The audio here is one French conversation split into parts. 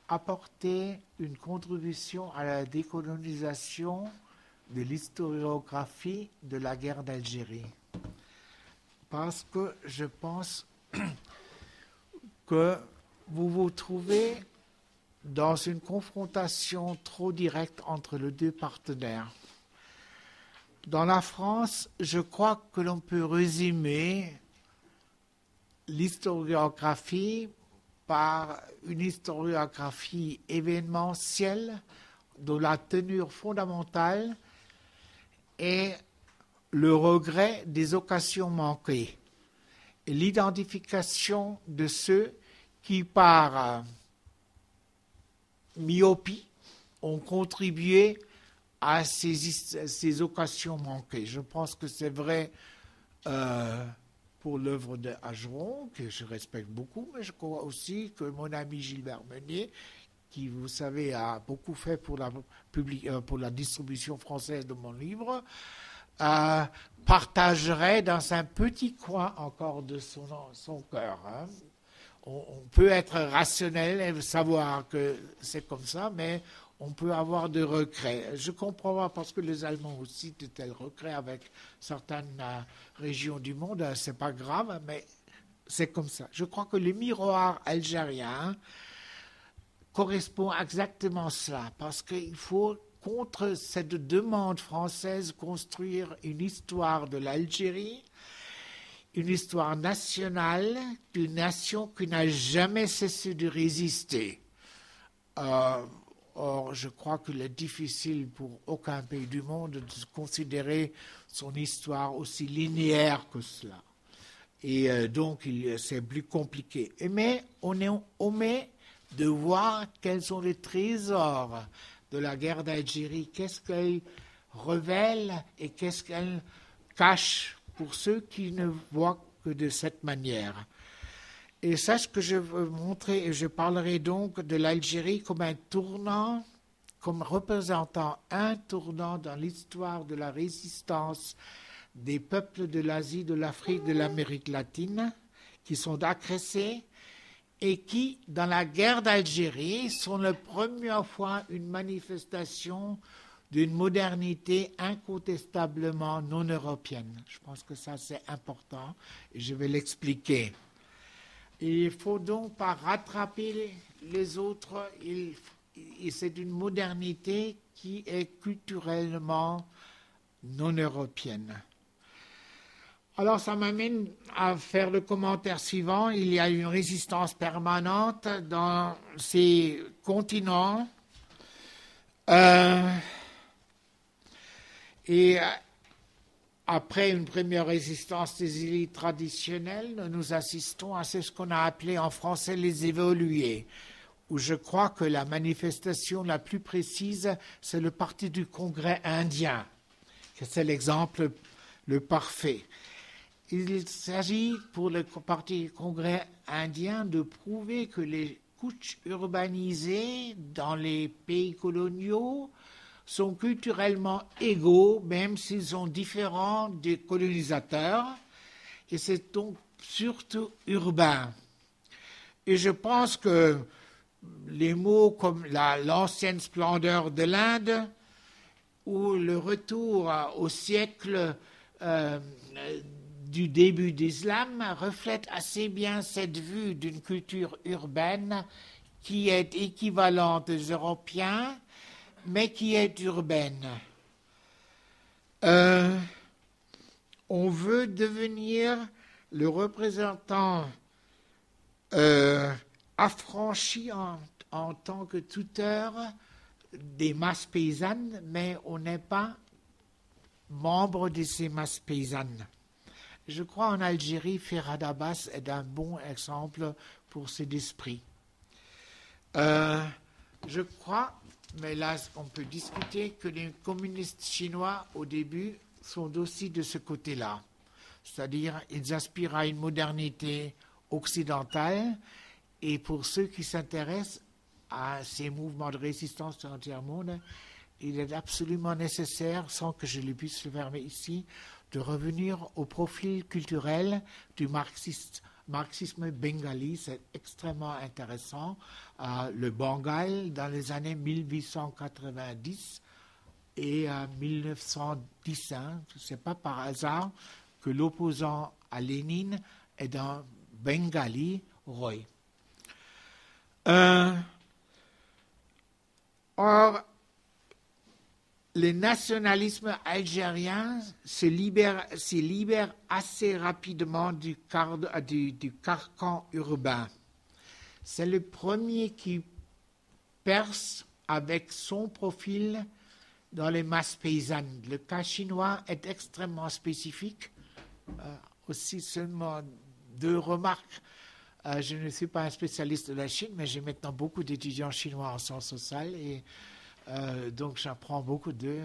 apporter une contribution à la décolonisation de l'historiographie de la guerre d'Algérie. Parce que je pense que vous vous trouvez dans une confrontation trop directe entre les deux partenaires. Dans la France, je crois que l'on peut résumer l'historiographie par une historiographie événementielle dont la tenure fondamentale est le regret des occasions manquées et l'identification de ceux qui, par myopie, ont contribué à ces occasions manquées. Je pense que c'est vrai pour l'œuvre de Hageron, que je respecte beaucoup, mais je crois aussi que mon ami Gilbert Meunier, qui, vous savez, a beaucoup fait pour la distribution française de mon livre, partagerait dans un petit coin encore de son cœur. Hein. On peut être rationnel et savoir que c'est comme ça, mais on peut avoir de regrets. Je comprends pas, parce que les Allemands aussi de tels regrets avec certaines régions du monde, c'est pas grave, mais c'est comme ça. Je crois que le miroir algérien correspond exactement à cela, parce qu'il faut, contre cette demande française, construire une histoire de l'Algérie, une histoire nationale d'une nation qui n'a jamais cessé de résister. Or, je crois qu'il est difficile pour aucun pays du monde de considérer son histoire aussi linéaire que cela. Et donc, c'est plus compliqué. Mais on omet de voir quels sont les trésors de la guerre d'Algérie, qu'est-ce qu'elle révèle et qu'est-ce qu'elle cache pour ceux qui ne voient que de cette manière. Et c'est ce que je veux montrer, et je parlerai donc de l'Algérie comme un tournant, comme représentant un tournant dans l'histoire de la résistance des peuples de l'Asie, de l'Afrique, de l'Amérique latine, qui sont agressés et qui, dans la guerre d'Algérie, sont la première fois une manifestation d'une modernité incontestablement non européenne. Je pense que ça, c'est important, et je vais l'expliquer. Et il faut donc pas rattraper les autres. C'est une modernité qui est culturellement non européenne. Alors ça m'amène à faire le commentaire suivant. Il y a une résistance permanente dans ces continents. Et après une première résistance des élites traditionnelles, nous assistons à ce qu'on a appelé en français les évolués, où je crois que la manifestation la plus précise, c'est le Parti du Congrès indien, que c'est l'exemple le parfait. Il s'agit pour le Parti du Congrès indien de prouver que les couches urbanisées dans les pays coloniaux sont culturellement égaux, même s'ils sont différents des colonisateurs, et c'est donc surtout urbain. Et je pense que les mots comme l'ancienne splendeur de l'Inde ou le retour au siècle du début d'Islam reflètent assez bien cette vue d'une culture urbaine qui est équivalente aux Européens, mais qui est urbaine. On veut devenir le représentant affranchi en tant que tuteur des masses paysannes, mais on n'est pas membre de ces masses paysannes. Je crois en Algérie, Ferhat Abbas est un bon exemple pour cet esprit. Je crois, mais là on peut discuter, que les communistes chinois au début sont aussi de ce côté-là. C'est-à-dire ils aspirent à une modernité occidentale, et pour ceux qui s'intéressent à ces mouvements de résistance dans le monde, il est absolument nécessaire, sans que je le puisse le faire ici, de revenir au profil culturel du marxisme bengali, c'est extrêmement intéressant. Le Bengale, dans les années 1890 et 1910, hein, ce n'est pas par hasard que l'opposant à Lénine est un Bengali, Roy. Or, le nationalisme algérien se libère assez rapidement du carcan urbain. C'est le premier qui perce avec son profil dans les masses paysannes. Le cas chinois est extrêmement spécifique. Aussi seulement 2 remarques. Je ne suis pas un spécialiste de la Chine, mais j'ai maintenant beaucoup d'étudiants chinois en sciences sociales et donc j'apprends beaucoup d'eux.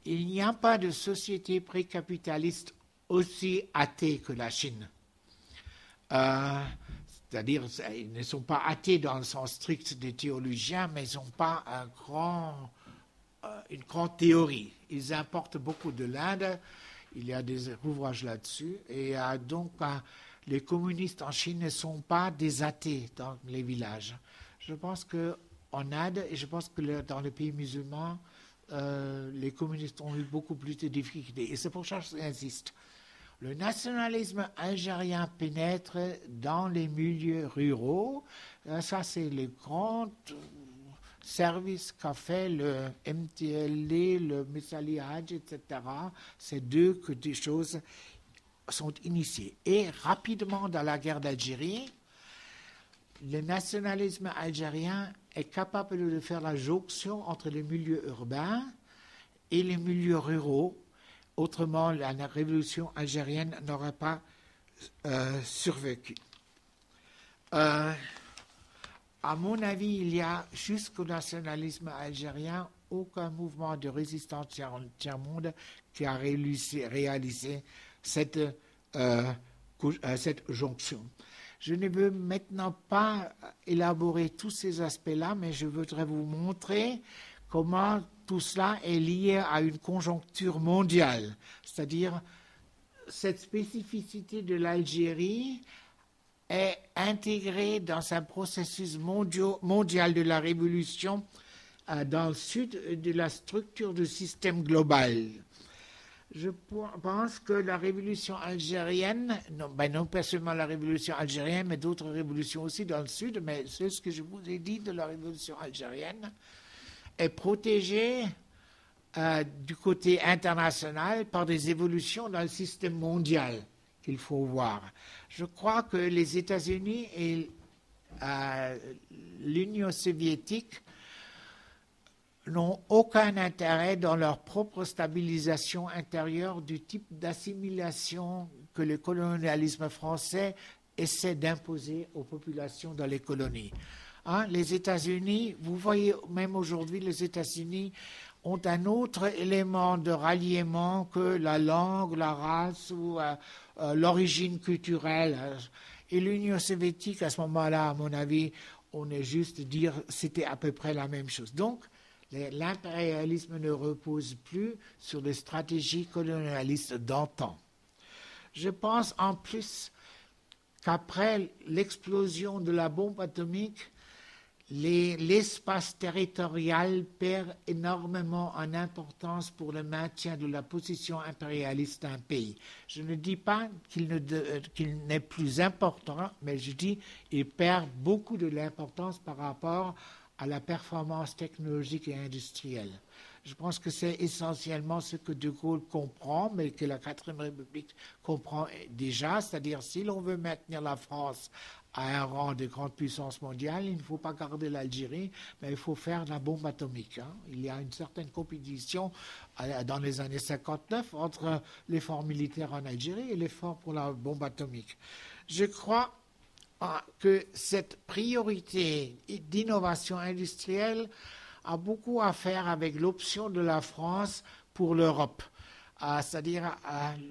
Il n'y a pas de société précapitaliste aussi athée que la Chine. C'est-à-dire, ils ne sont pas athées dans le sens strict des théologiens, mais ils n'ont pas une grande théorie. Ils importent beaucoup de l'Inde. Il y a des ouvrages là-dessus. Et donc, les communistes en Chine ne sont pas des athées dans les villages. Je pense qu'en Inde, et je pense que dans les pays musulmans, les communistes ont eu beaucoup plus de difficultés. Et c'est pour ça que j'insiste. Le nationalisme algérien pénètre dans les milieux ruraux. Ça, c'est le grand service qu'a fait le MTLD, le Messali Hadj, etc. C'est d'eux que des choses sont initiées. Et rapidement, dans la guerre d'Algérie, le nationalisme algérien est capable de faire la jonction entre les milieux urbains et les milieux ruraux. Autrement, la révolution algérienne n'aurait pas survécu. À mon avis, il y a jusqu'au nationalisme algérien aucun mouvement de résistance tiers-monde qui a réalisé cette jonction. Je ne veux maintenant pas élaborer tous ces aspects-là, mais je voudrais vous montrer comment tout cela est lié à une conjoncture mondiale, c'est-à-dire cette spécificité de l'Algérie est intégrée dans un processus mondial de la révolution dans le sud de la structure du système global. Je pense que la révolution algérienne, non pas seulement la révolution algérienne, mais d'autres révolutions aussi dans le sud, mais c'est ce que je vous ai dit de la révolution algérienne, est protégée du côté international par des évolutions dans le système mondial qu'il faut voir. Je crois que les États-Unis et l'Union soviétique n'ont aucun intérêt dans leur propre stabilisation intérieure du type d'assimilation que le colonialisme français essaie d'imposer aux populations dans les colonies. Les États-Unis, vous voyez même aujourd'hui, les États-Unis ont un autre élément de ralliement que la langue, la race ou l'origine culturelle. Et l'Union soviétique, à ce moment-là, à mon avis, on est juste dire c'était à peu près la même chose. Donc, l'impérialisme ne repose plus sur les stratégies colonialistes d'antan. Je pense en plus qu'après l'explosion de la bombe atomique, l'espace territorial perd énormément en importance pour le maintien de la position impérialiste d'un pays. Je ne dis pas qu'il n'est plus important, mais je dis qu'il perd beaucoup de l'importance par rapport à la performance technologique et industrielle. Je pense que c'est essentiellement ce que De Gaulle comprend, mais que la 4e République comprend déjà, c'est-à-dire si l'on veut maintenir la France à un rang de grande puissance mondiale, il ne faut pas garder l'Algérie, mais il faut faire la bombe atomique. Il y a une certaine compétition dans les années 59 entre l'effort militaire en Algérie et l'effort pour la bombe atomique. Je crois que cette priorité d'innovation industrielle a beaucoup à faire avec l'option de la France pour l'Europe. c'est-à-dire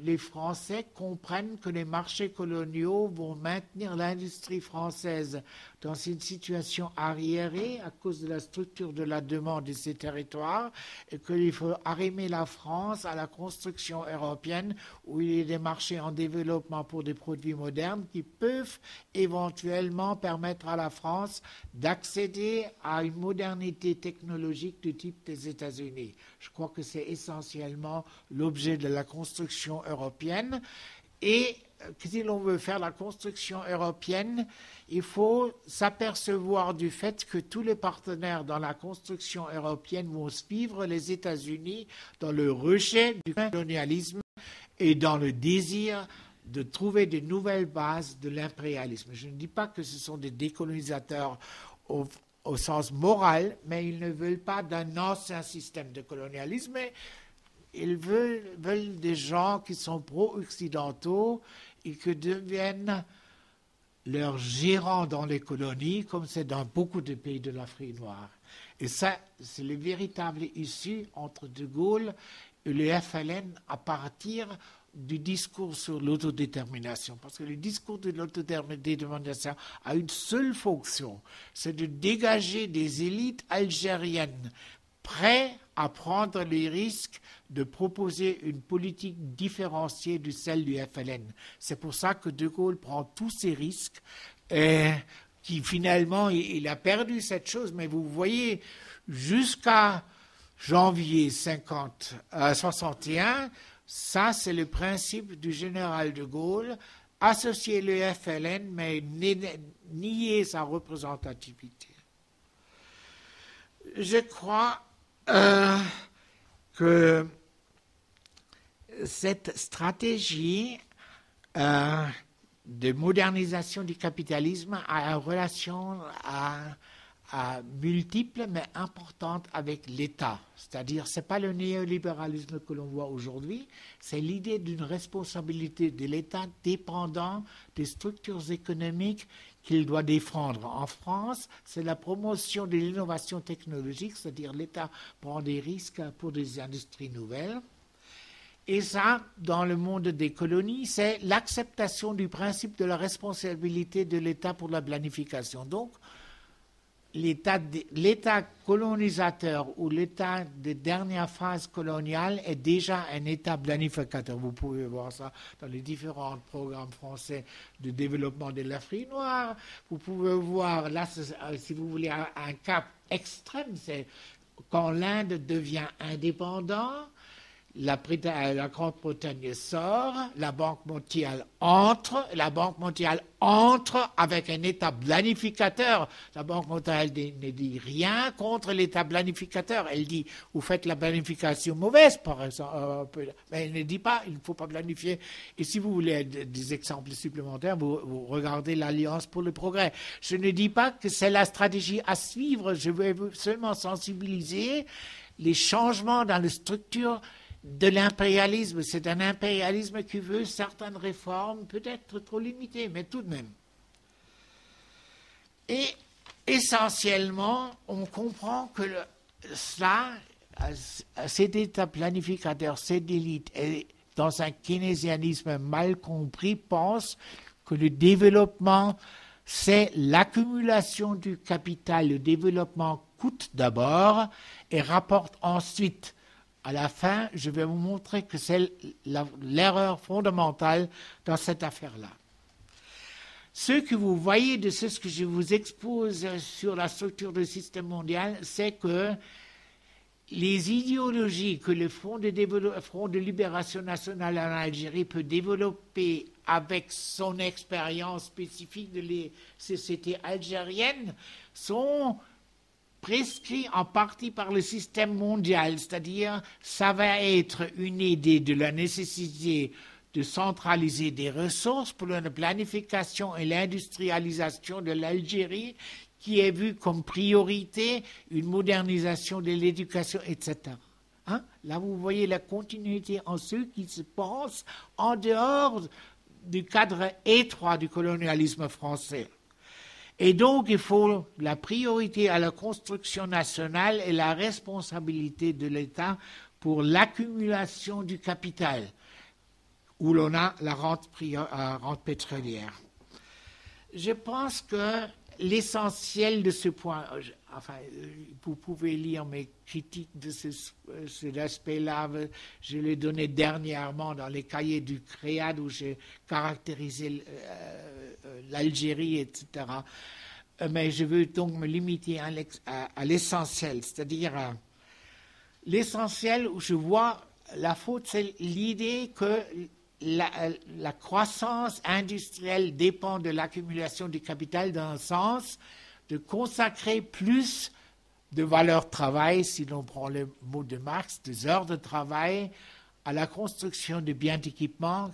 les Français comprennent que les marchés coloniaux vont maintenir l'industrie française dans une situation arriérée à cause de la structure de la demande de ces territoires et qu'il faut arrimer la France à la construction européenne où il y a des marchés en développement pour des produits modernes qui peuvent éventuellement permettre à la France d'accéder à une modernité technologique du type des États-Unis. Je crois que c'est essentiellement l'objet de la construction européenne. Et si l'on veut faire la construction européenne, il faut s'apercevoir du fait que tous les partenaires dans la construction européenne vont suivre les États-Unis dans le rejet du colonialisme et dans le désir de trouver de nouvelles bases de l'impérialisme. Je ne dis pas que ce sont des décolonisateurs au sens moral, mais ils ne veulent pas d'un ancien système de colonialisme, mais ils veulent des gens qui sont pro-occidentaux et qui deviennent leurs gérants dans les colonies, comme c'est dans beaucoup de pays de l'Afrique noire. Et ça, c'est le véritable issue entre De Gaulle et le FLN à partir du discours sur l'autodétermination. Parce que le discours de l'autodétermination a une seule fonction, c'est de dégager des élites algériennes prêtes à prendre les risques de proposer une politique différenciée de celle du FLN. C'est pour ça que De Gaulle prend tous ces risques et qui finalement, il a perdu cette chose. Mais vous voyez, jusqu'à janvier 61, ça c'est le principe du général De Gaulle, associer le FLN mais nier sa représentativité. Je crois que cette stratégie de modernisation du capitalisme a une relation multiple mais importante avec l'État. C'est-à-dire, ce n'est pas le néolibéralisme que l'on voit aujourd'hui, c'est l'idée d'une responsabilité de l'État dépendant des structures économiques qu'il doit défendre. En France, c'est la promotion de l'innovation technologique, c'est-à-dire l'État prend des risques pour des industries nouvelles. Et ça, dans le monde des colonies, c'est l'acceptation du principe de la responsabilité de l'État pour la planification. Donc, l'État colonisateur ou l'État de dernière phase coloniale est déjà un État planificateur. Vous pouvez voir ça dans les différents programmes français de développement de l'Afrique noire. Vous pouvez voir, là, si vous voulez, un cas extrême, c'est quand l'Inde devient indépendante. La Grande-Bretagne sort, la Banque mondiale entre avec un État planificateur. La Banque mondiale ne dit rien contre l'État planificateur. Elle dit, vous faites la planification mauvaise, par exemple. Mais elle ne dit pas, il ne faut pas planifier. Et si vous voulez des exemples supplémentaires, vous regardez l'Alliance pour le progrès. Je ne dis pas que c'est la stratégie à suivre, je veux seulement sensibiliser les changements dans la structure de l'impérialisme. C'est un impérialisme qui veut certaines réformes, peut-être trop limitées, mais tout de même. Et essentiellement, on comprend que cet État planificateur, cette élite, dans un keynésianisme mal compris, pense que le développement, c'est l'accumulation du capital. Le développement coûte d'abord et rapporte ensuite. À la fin, je vais vous montrer que c'est l'erreur fondamentale dans cette affaire-là. Ce que vous voyez de ce que je vous expose sur la structure du système mondial, c'est que les idéologies que le Front de libération nationale en Algérie peut développer avec son expérience spécifique de les sociétés algériennes sont prescrit en partie par le système mondial, c'est-à-dire ça va être une idée de la nécessité de centraliser des ressources pour la planification et l'industrialisation de l'Algérie qui est vue comme priorité, une modernisation de l'éducation, etc. Là, vous voyez la continuité en ceux qui se pensent en dehors du cadre étroit du colonialisme français. Et donc, il faut la priorité à la construction nationale et la responsabilité de l'État pour l'accumulation du capital, où l'on a la rente pétrolière. Je pense que l'essentiel de ce point, enfin, vous pouvez lire mes critiques de cet aspect-là, je l'ai donné dernièrement dans les cahiers du CREAD où j'ai caractérisé l'Algérie, etc. Mais je veux donc me limiter à l'essentiel, c'est-à-dire l'essentiel où je vois la faute, c'est l'idée que la croissance industrielle dépend de l'accumulation du capital dans le sens de consacrer plus de valeur travail, si l'on prend le mot de Marx, des heures de travail à la construction de biens d'équipement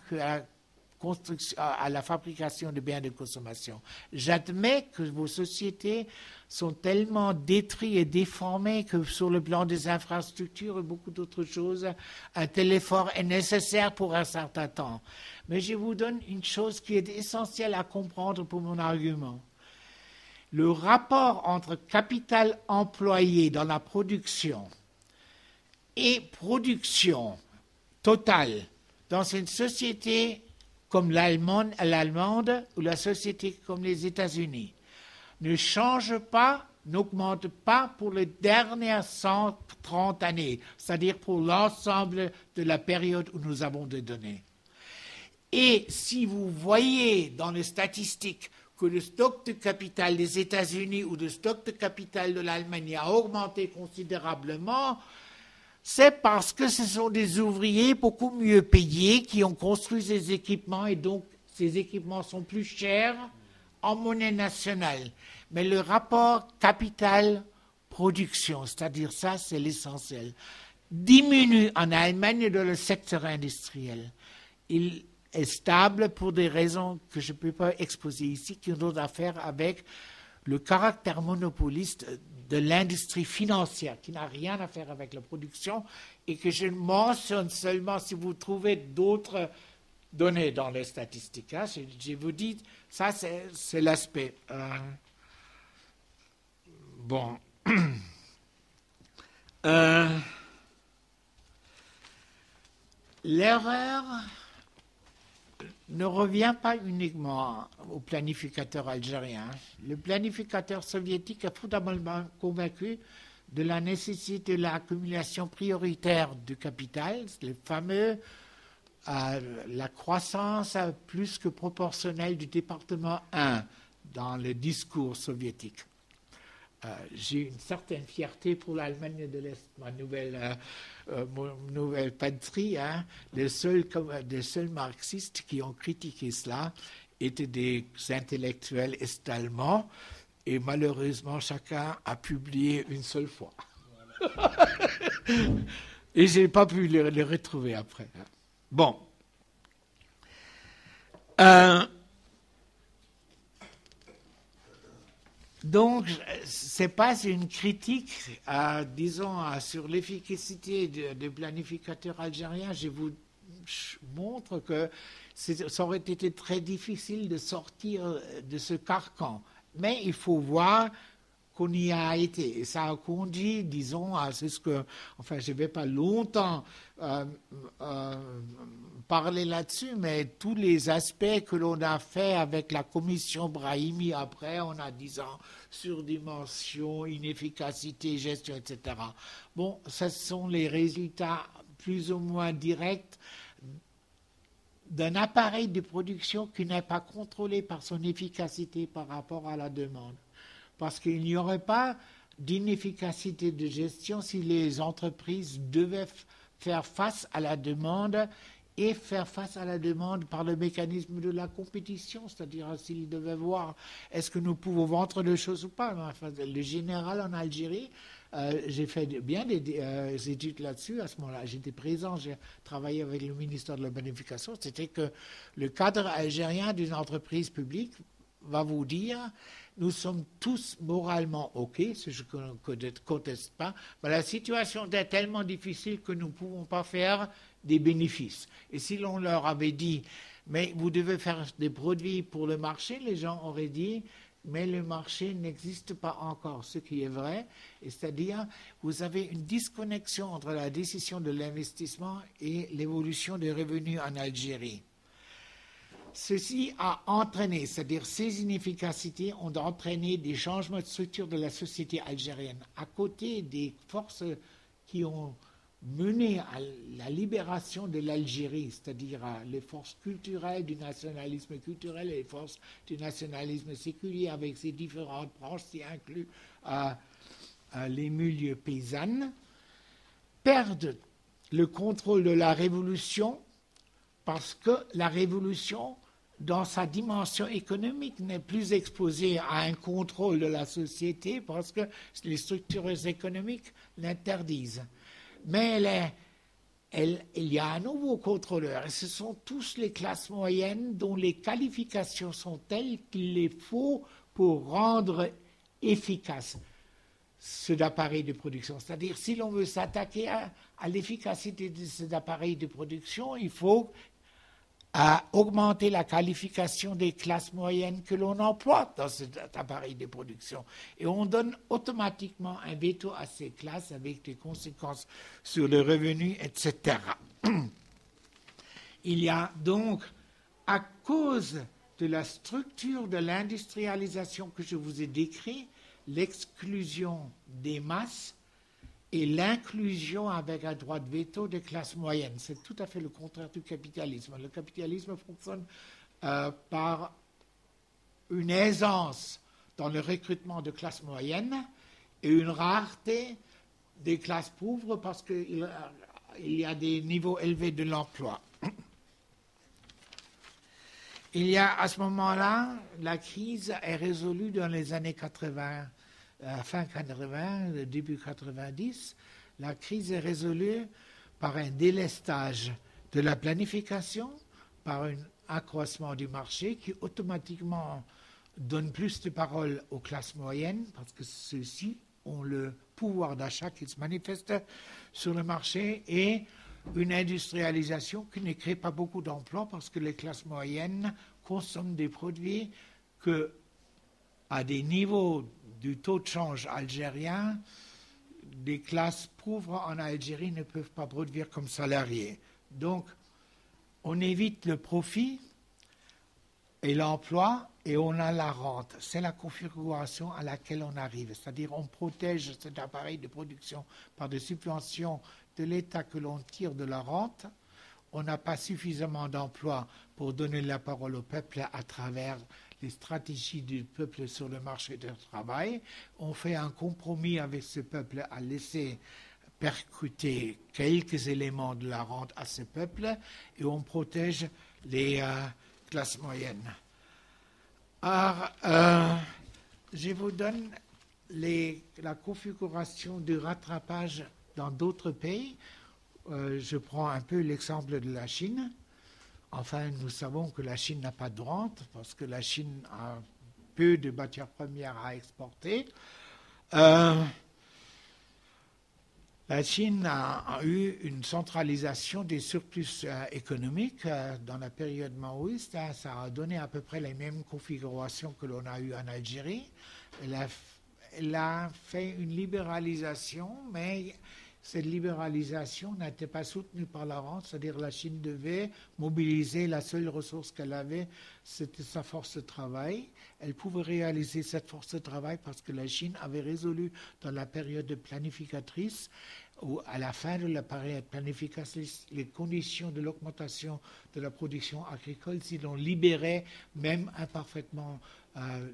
à la fabrication de biens de consommation. J'admets que vos sociétés sont tellement détruites et déformées que sur le plan des infrastructures et beaucoup d'autres choses, un tel effort est nécessaire pour un certain temps. Mais je vous donne une chose qui est essentielle à comprendre pour mon argument. Le rapport entre capital employé dans la production et production totale dans une société comme l'Allemande ou la société comme les États-Unis, ne change pas, n'augmente pas pour les dernières 130 années, c'est-à-dire pour l'ensemble de la période où nous avons des données. Et si vous voyez dans les statistiques que le stock de capital des États-Unis ou le stock de capital de l'Allemagne a augmenté considérablement, c'est parce que ce sont des ouvriers beaucoup mieux payés qui ont construit ces équipements et donc ces équipements sont plus chers en monnaie nationale. Mais le rapport capital-production, c'est-à-dire ça, c'est l'essentiel, diminue en Allemagne dans le secteur industriel. Il est stable pour des raisons que je ne peux pas exposer ici, qui ont à faire avec le caractère monopoliste de l'industrie financière, qui n'a rien à faire avec la production, et que je mentionne seulement si vous trouvez d'autres données dans les statistiques. Hein. Je vous dis, ça c'est l'aspect. Bon. L'erreur ne revient pas uniquement au planificateur algérien. Le planificateur soviétique est fondamentalement convaincu de la nécessité de l'accumulation prioritaire du capital, le fameux la croissance plus que proportionnelle du département 1 dans le discours soviétique. J'ai une certaine fierté pour l'Allemagne de l'Est, ma nouvelle patrie. Hein. Les seuls marxistes qui ont critiqué cela étaient des intellectuels est-allemands, et malheureusement, chacun a publié une seule fois. Voilà. Et je n'ai pas pu les retrouver après. Hein. Bon. Donc, ce n'est pas une critique, disons, sur l'efficacité des planificateurs algériens. Je vous montre que ça aurait été très difficile de sortir de ce carcan. Mais il faut voir qu'on y a été. Et ça a conduit, disons, à ce que... Enfin, je ne vais pas longtemps parler là-dessus, mais tous les aspects que l'on a fait avec la commission Brahimi après, on a 10 ans, surdimension, inefficacité, gestion, etc. Bon, ce sont les résultats plus ou moins directs d'un appareil de production qui n'est pas contrôlé par son efficacité par rapport à la demande. Parce qu'il n'y aurait pas d'inefficacité de gestion si les entreprises devaient faire face à la demande et faire face à la demande par le mécanisme de la compétition, c'est-à-dire s'ils devaient voir est-ce que nous pouvons vendre des choses ou pas. Enfin, le général en Algérie, j'ai fait bien des études là-dessus à ce moment-là. J'étais présent, j'ai travaillé avec le ministère de la Planification. C'était que le cadre algérien d'une entreprise publique va vous dire nous sommes tous moralement OK, ce que je ne conteste pas, mais la situation est tellement difficile que nous ne pouvons pas faire des bénéfices. Et si l'on leur avait dit, mais vous devez faire des produits pour le marché, les gens auraient dit, mais le marché n'existe pas encore, ce qui est vrai, c'est-à-dire vous avez une disconnexion entre la décision de l'investissement et l'évolution des revenus en Algérie. Ceci a entraîné, c'est-à-dire ces inefficacités ont entraîné des changements de structure de la société algérienne. À côté des forces qui ont mené à la libération de l'Algérie, c'est-à-dire les forces culturelles du nationalisme culturel et les forces du nationalisme séculier avec ses différentes branches, qui incluent les milieux paysannes, perdent le contrôle de la révolution parce que la révolution, dans sa dimension économique, n'est plus exposée à un contrôle de la société parce que les structures économiques l'interdisent. Mais il y a un nouveau contrôleur, et ce sont tous les classes moyennes dont les qualifications sont telles qu'il les faut pour rendre efficace cet appareil de production. C'est-à-dire, si l'on veut s'attaquer à l'efficacité de cet appareil de production, il faut augmenter la qualification des classes moyennes que l'on emploie dans cet appareil de production. Et on donne automatiquement un veto à ces classes avec des conséquences sur le revenu, etc. Il y a donc, à cause de la structure de l'industrialisation que je vous ai décrite, l'exclusion des masses et l'inclusion avec un droit de veto des classes moyennes. C'est tout à fait le contraire du capitalisme. Le capitalisme fonctionne par une aisance dans le recrutement de classes moyennes et une rareté des classes pauvres parce qu'il y a des niveaux élevés de l'emploi. Il y a à ce moment-là, la crise est résolue dans les années 80. Fin 80, début 90, la crise est résolue par un délestage de la planification, par un accroissement du marché qui automatiquement donne plus de parole aux classes moyennes parce que ceux-ci ont le pouvoir d'achat qui se manifeste sur le marché et une industrialisation qui ne crée pas beaucoup d'emplois parce que les classes moyennes consomment des produits que, à des niveaux du taux de change algérien, des classes pauvres en Algérie ne peuvent pas produire comme salariés. Donc, on évite le profit et l'emploi et on a la rente. C'est la configuration à laquelle on arrive. C'est-à-dire on protège cet appareil de production par des subventions de l'État que l'on tire de la rente. On n'a pas suffisamment d'emplois pour donner la parole au peuple à travers les stratégies du peuple sur le marché du travail. On fait un compromis avec ce peuple à laisser percuter quelques éléments de la rente à ce peuple et on protège les classes moyennes. Alors, je vous donne la configuration du rattrapage dans d'autres pays. Je prends un peu l'exemple de la Chine. Enfin, nous savons que la Chine n'a pas de rente parce que la Chine a peu de matières premières à exporter. La Chine a eu une centralisation des surplus économiques dans la période maoïste. Ça a donné à peu près les mêmes configurations que l'on a eues en Algérie. Elle a fait une libéralisation, mais cette libéralisation n'était pas soutenue par la rente, c'est-à-dire la Chine devait mobiliser la seule ressource qu'elle avait, c'était sa force de travail. Elle pouvait réaliser cette force de travail parce que la Chine avait résolu dans la période planificatrice, ou à la fin de la période planificatrice, les conditions de l'augmentation de la production agricole, si l'on libérait même imparfaitement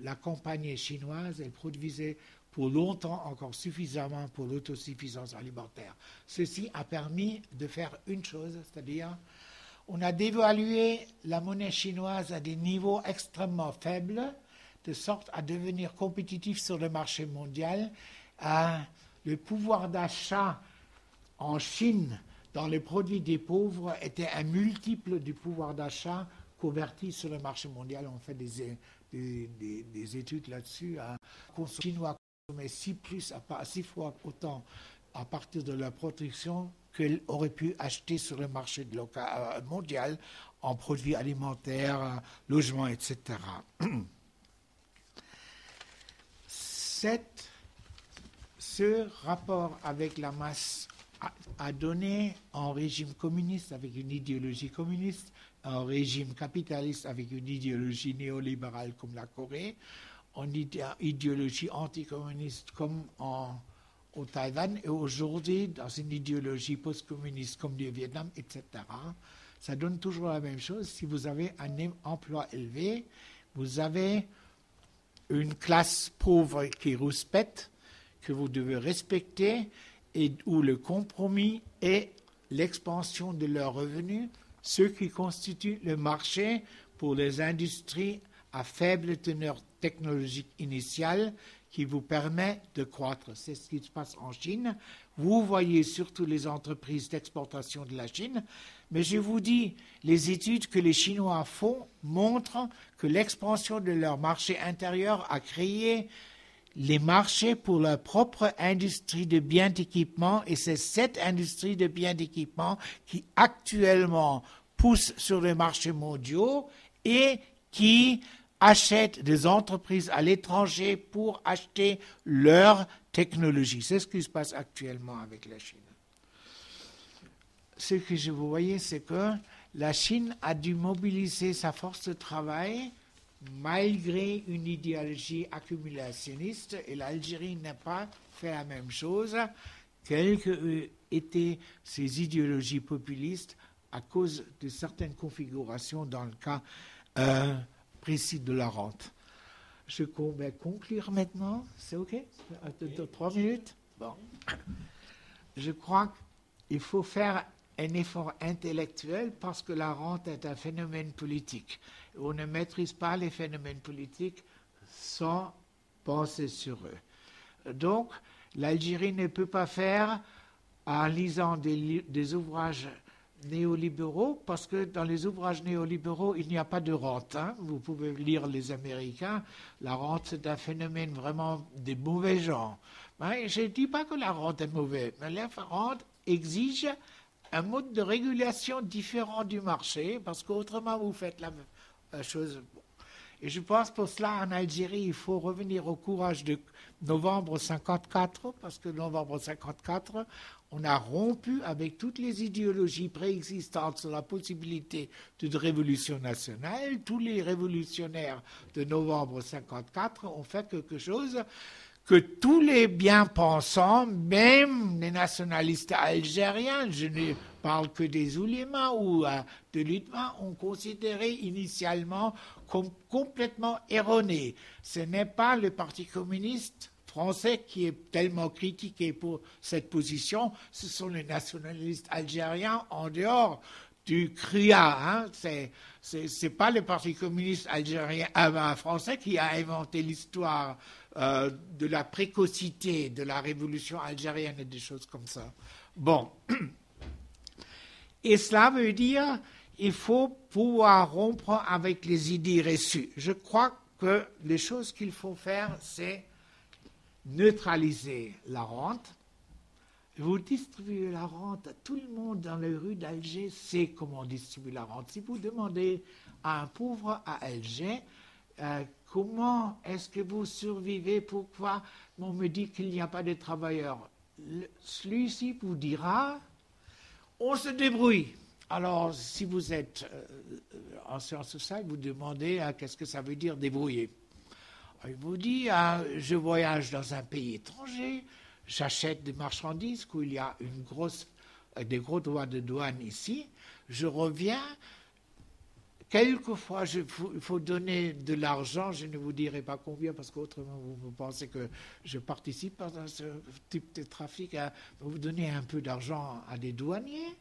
la campagne chinoise, elle produisait pour longtemps encore suffisamment pour l'autosuffisance alimentaire. Ceci a permis de faire une chose, c'est-à-dire on a dévalué la monnaie chinoise à des niveaux extrêmement faibles, de sorte à devenir compétitif sur le marché mondial. Le pouvoir d'achat en Chine dans les produits des pauvres était un multiple du pouvoir d'achat converti sur le marché mondial. On fait des études là-dessus. Les Chinois consommaient 6 fois autant à partir de la production qu'elle aurait pu acheter sur le marché mondial en produits alimentaires, logements, etc. ce rapport avec la masse a donné un régime communiste avec une idéologie communiste, un régime capitaliste avec une idéologie néolibérale comme la Corée, une idéologie anticommuniste comme au Taïwan, et aujourd'hui dans une idéologie post-communiste comme le Vietnam, etc. Ça donne toujours la même chose. Si vous avez un emploi élevé, vous avez une classe pauvre qui rouspète, que vous devez respecter, et où le compromis est l'expansion de leurs revenus, ce qui constitue le marché pour les industries à faible teneur technologique initiale qui vous permet de croître. C'est ce qui se passe en Chine. Vous voyez surtout les entreprises d'exportation de la Chine, mais je vous dis, les études que les Chinois font montrent que l'expansion de leur marché intérieur a créé les marchés pour leur propre industrie de biens d'équipement, et c'est cette industrie de biens d'équipement qui actuellement pousse sur les marchés mondiaux et qui achètent des entreprises à l'étranger pour acheter leur technologie. C'est ce qui se passe actuellement avec la Chine. Ce que je vous voyais, c'est que la Chine a dû mobiliser sa force de travail malgré une idéologie accumulationniste, et l'Algérie n'a pas fait la même chose, quelles que étaient ces idéologies populistes à cause de certaines configurations dans le cas précis de la rente. Je vais conclure maintenant, c'est OK? 3 minutes? Bon. Je crois qu'il faut faire un effort intellectuel parce que la rente est un phénomène politique. On ne maîtrise pas les phénomènes politiques sans penser sur eux. Donc, l'Algérie ne peut pas faire en lisant des ouvrages néolibéraux, parce que dans les ouvrages néolibéraux, il n'y a pas de rente. Vous pouvez lire les Américains, la rente c'est un phénomène vraiment des mauvais gens. Je ne dis pas que la rente est mauvaise, mais la rente exige un mode de régulation différent du marché, parce qu'autrement vous faites la chose. Et je pense pour cela, en Algérie, il faut revenir au courage de novembre 54, parce que novembre 54, on a rompu avec toutes les idéologies préexistantes sur la possibilité d'une révolution nationale. Tous les révolutionnaires de novembre 54 ont fait quelque chose que tous les bien-pensants, même les nationalistes algériens, je ne parle que des oulémas ou de l'UTMA, ont considéré initialement comme complètement erroné. Ce n'est pas le Parti communiste français qui est tellement critiqué pour cette position, ce sont les nationalistes algériens en dehors du CRIA. C'est pas le Parti communiste algérien, français qui a inventé l'histoire de la précocité de la révolution algérienne et des choses comme ça. Bon. Et cela veut dire qu'il faut pouvoir rompre avec les idées reçues. Je crois que les choses qu'il faut faire, c'est neutraliser la rente. Vous distribuez la rente, tout le monde dans les rues d'Alger sait comment on distribue la rente. Si vous demandez à un pauvre à Alger, comment est-ce que vous survivez, pourquoi on me dit qu'il n'y a pas de travailleurs, celui-ci vous dira, on se débrouille. Alors, si vous êtes en sciences sociales, vous demandez qu'est-ce que ça veut dire débrouiller. Il vous dit, je voyage dans un pays étranger, j'achète des marchandises où il y a des gros droits de douane ici, je reviens, quelquefois il faut donner de l'argent, je ne vous dirai pas combien parce qu'autrement vous pensez que je participe à ce type de trafic, vous donnez un peu d'argent à des douaniers,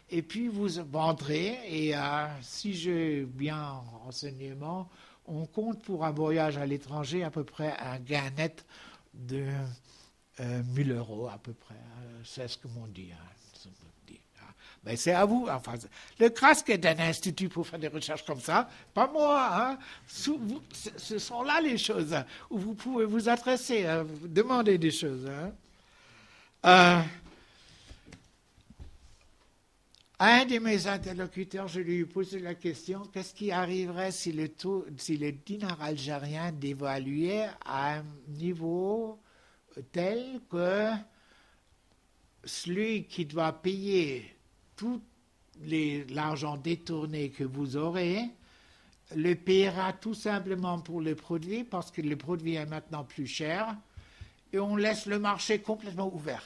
et puis vous vendrez, et si j'ai bien renseignement, on compte pour un voyage à l'étranger à peu près un gain net de 1000 € à peu près. C'est ce que m'on dit. Mais c'est à vous. Enfin, le CRASC est un institut pour faire des recherches comme ça, pas moi. Ce sont là les choses où vous pouvez vous adresser, vous demander des choses. Un de mes interlocuteurs, je lui ai posé la question, qu'est-ce qui arriverait si le dinar algérien dévaluait à un niveau tel que celui qui doit payer tout l'argent détourné que vous aurez le paiera tout simplement pour le produit parce que le produit est maintenant plus cher et on laisse le marché complètement ouvert.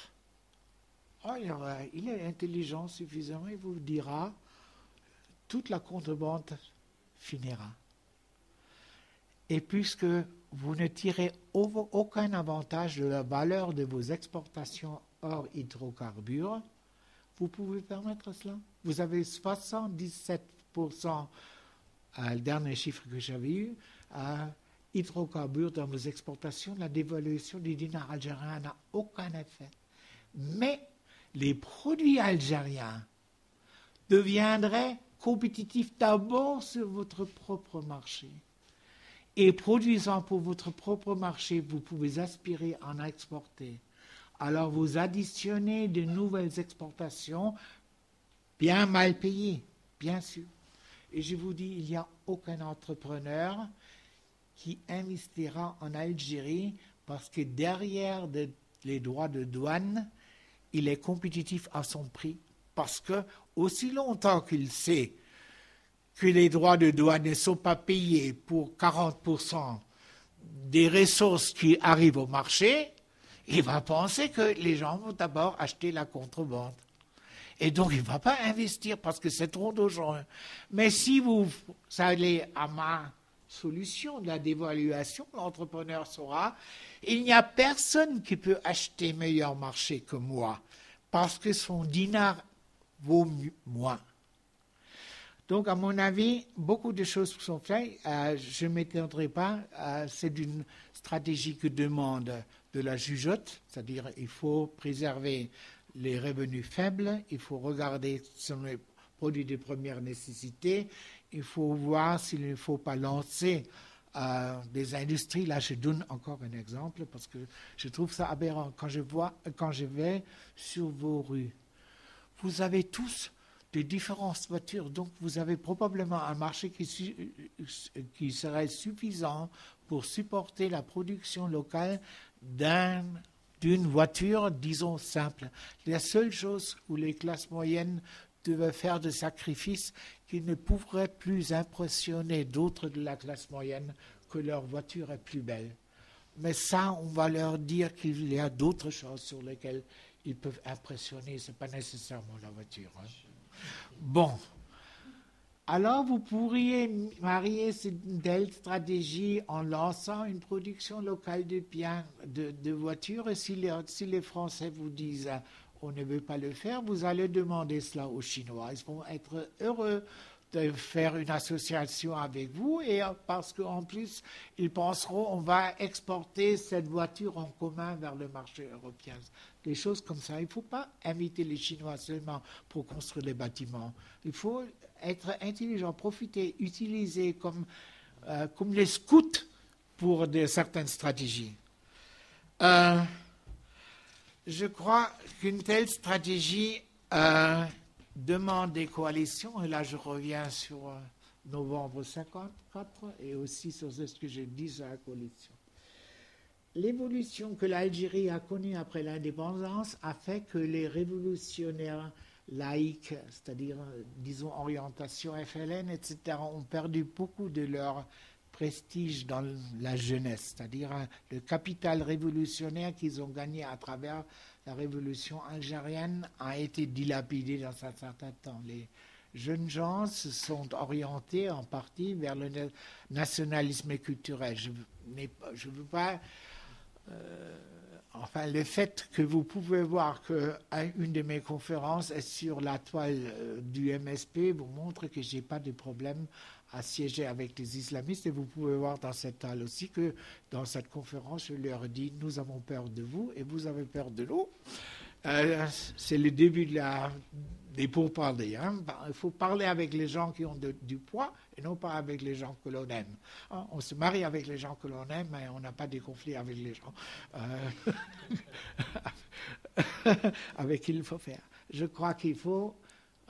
Alors, il est intelligent suffisamment, il vous dira, toute la contrebande finira. Et puisque vous ne tirez aucun avantage de la valeur de vos exportations hors hydrocarbures, vous pouvez permettre cela. Vous avez 77%, le dernier chiffre que j'avais eu, hydrocarbures dans vos exportations. La dévaluation du dinar algérien n'a aucun effet. Mais les produits algériens deviendraient compétitifs d'abord sur votre propre marché. Et produisant pour votre propre marché, vous pouvez aspirer à en exporter. Alors vous additionnez de nouvelles exportations bien mal payées, bien sûr. Et je vous dis, il n'y a aucun entrepreneur qui investira en Algérie parce que derrière les droits de douane, il est compétitif à son prix. Parce que aussi longtemps qu'il sait que les droits de douane ne sont pas payés pour 40% des ressources qui arrivent au marché, il va penser que les gens vont d'abord acheter la contrebande. Et donc, il ne va pas investir parce que c'est trop dangereux. Mais si vous allez à ma solution de la dévaluation, l'entrepreneur saura, il n'y a personne qui peut acheter meilleur marché que moi parce que son dinar vaut moins. Donc, à mon avis, beaucoup de choses sont faites. Je ne m'étendrai pas. C'est une stratégie que demande de la jugeote, c'est-à-dire il faut préserver les revenus faibles, il faut regarder sur les produits de première nécessité, il faut voir s'il ne faut pas lancer des industries. Là, je donne encore un exemple parce que je trouve ça aberrant. Quand je vais sur vos rues, vous avez tous de différentes voitures, donc vous avez probablement un marché qui serait suffisant pour supporter la production locale d'une voiture, disons, simple. La seule chose où les classes moyennes devaient faire des sacrifices qui ne pourraient plus impressionner d'autres de la classe moyenne que leur voiture est plus belle. Mais ça, on va leur dire qu'il y a d'autres choses sur lesquelles ils peuvent impressionner, ce n'est pas nécessairement la voiture. Hein. Bon. Alors, vous pourriez marier cette telle stratégie en lançant une production locale de biens, de voitures. Et si les Français vous disent on ne veut pas le faire, vous allez demander cela aux Chinois. Ils vont être heureux de faire une association avec vous et parce qu'en plus, ils penseront on va exporter cette voiture en commun vers le marché européen. Des choses comme ça. Il ne faut pas inviter les Chinois seulement pour construire les bâtiments. Il faut être intelligent, profiter, utiliser comme les scouts pour certaines stratégies. Je crois qu'une telle stratégie demande des coalitions, et là je reviens sur novembre 1954 et aussi sur ce que je dis sur la coalition. L'évolution que l'Algérie a connue après l'indépendance a fait que les révolutionnaires laïcs, c'est-à-dire, disons, orientation FLN, etc., ont perdu beaucoup de leur prestige dans la jeunesse, c'est-à-dire le capital révolutionnaire qu'ils ont gagné à travers la révolution algérienne a été dilapidé dans un certain temps. Les jeunes gens se sont orientés en partie vers le nationalisme culturel. Je ne veux pas... Enfin, le fait que vous pouvez voir qu'une de mes conférences est sur la toile du MSP vous montre que je n'ai pas de problème à siéger avec les islamistes. Et vous pouvez voir dans cette toile aussi que dans cette conférence, je leur dis, nous avons peur de vous et vous avez peur de nous. C'est le début des pourparlers. Hein. Il faut parler avec les gens qui ont du poids et non pas avec les gens que l'on aime. Hein, on se marie avec les gens que l'on aime, mais on n'a pas de conflits avec les gens avec qui il faut faire. Je crois qu'il faut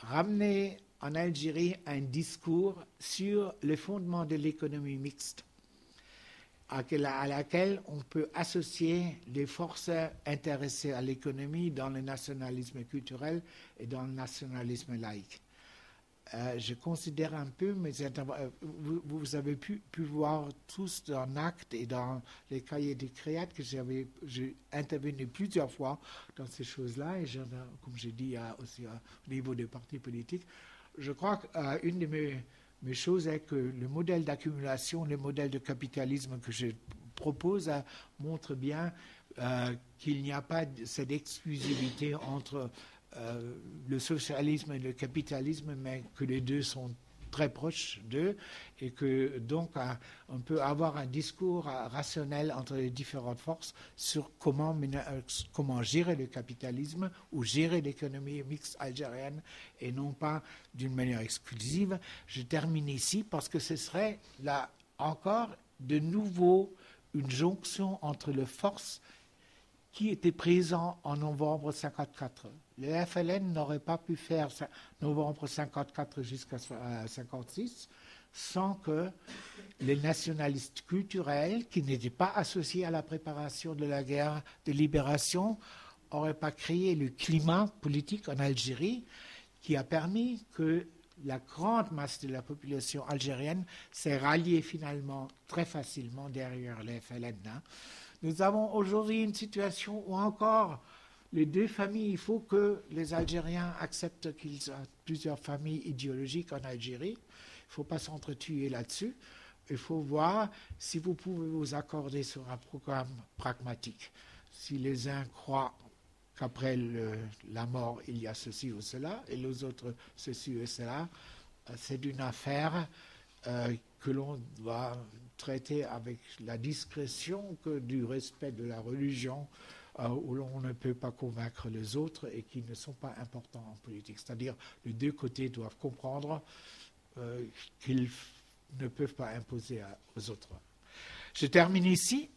ramener en Algérie un discours sur les fondements de l'économie mixte, à laquelle on peut associer les forces intéressées à l'économie dans le nationalisme culturel et dans le nationalisme laïque. Je considère un peu, mais vous avez pu voir tous en acte et dans les cahiers des créates que j'ai intervenu plusieurs fois dans ces choses-là, et comme j'ai dit aussi au niveau des partis politiques. Je crois qu'une de mes choses est que le modèle d'accumulation, le modèle de capitalisme que je propose montre bien qu'il n'y a pas cette exclusivité entre le socialisme et le capitalisme, mais que les deux sont très proches d'eux et que donc on peut avoir un discours rationnel entre les différentes forces sur comment gérer le capitalisme ou gérer l'économie mixte algérienne et non pas d'une manière exclusive. Je termine ici parce que ce serait là encore de nouveau une jonction entre les forces qui étaient présents en novembre 1954. Le FLN n'aurait pas pu faire novembre 1954 jusqu'à 1956 sans que les nationalistes culturels, qui n'étaient pas associés à la préparation de la guerre de libération, n'auraient pas créé le climat politique en Algérie qui a permis que la grande masse de la population algérienne s'est ralliée finalement très facilement derrière le FLN. Nous avons aujourd'hui une situation où encore les deux familles, il faut que les Algériens acceptent qu'ils ont plusieurs familles idéologiques en Algérie. Il ne faut pas s'entretuer là-dessus. Il faut voir si vous pouvez vous accorder sur un programme pragmatique. Si les uns croient qu'après la mort, il y a ceci ou cela, et les autres ceci ou cela, c'est une affaire que l'on doit traiter avec la discrétion que du respect de la religion, où l'on ne peut pas convaincre les autres et qui ne sont pas importants en politique. C'est-à-dire, les deux côtés doivent comprendre qu'ils ne peuvent pas imposer aux autres. Je termine ici.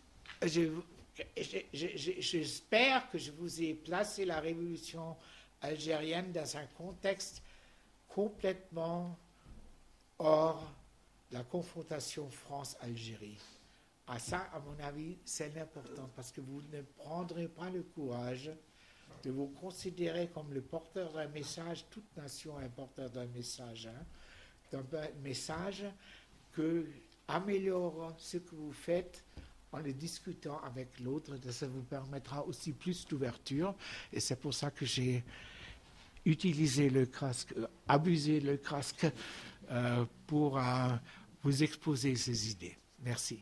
J'espère que je vous ai placé la révolution algérienne dans un contexte complètement hors la confrontation France-Algérie. Ça, à mon avis, c'est important parce que vous ne prendrez pas le courage de vous considérer comme le porteur d'un message. Toute nation est porteur d'un message. D'un message que améliore ce que vous faites en le discutant avec l'autre. Ça vous permettra aussi plus d'ouverture. Et c'est pour ça que j'ai utilisé le CRASC, abusé le CRASC pour vous exposer ces idées. Merci.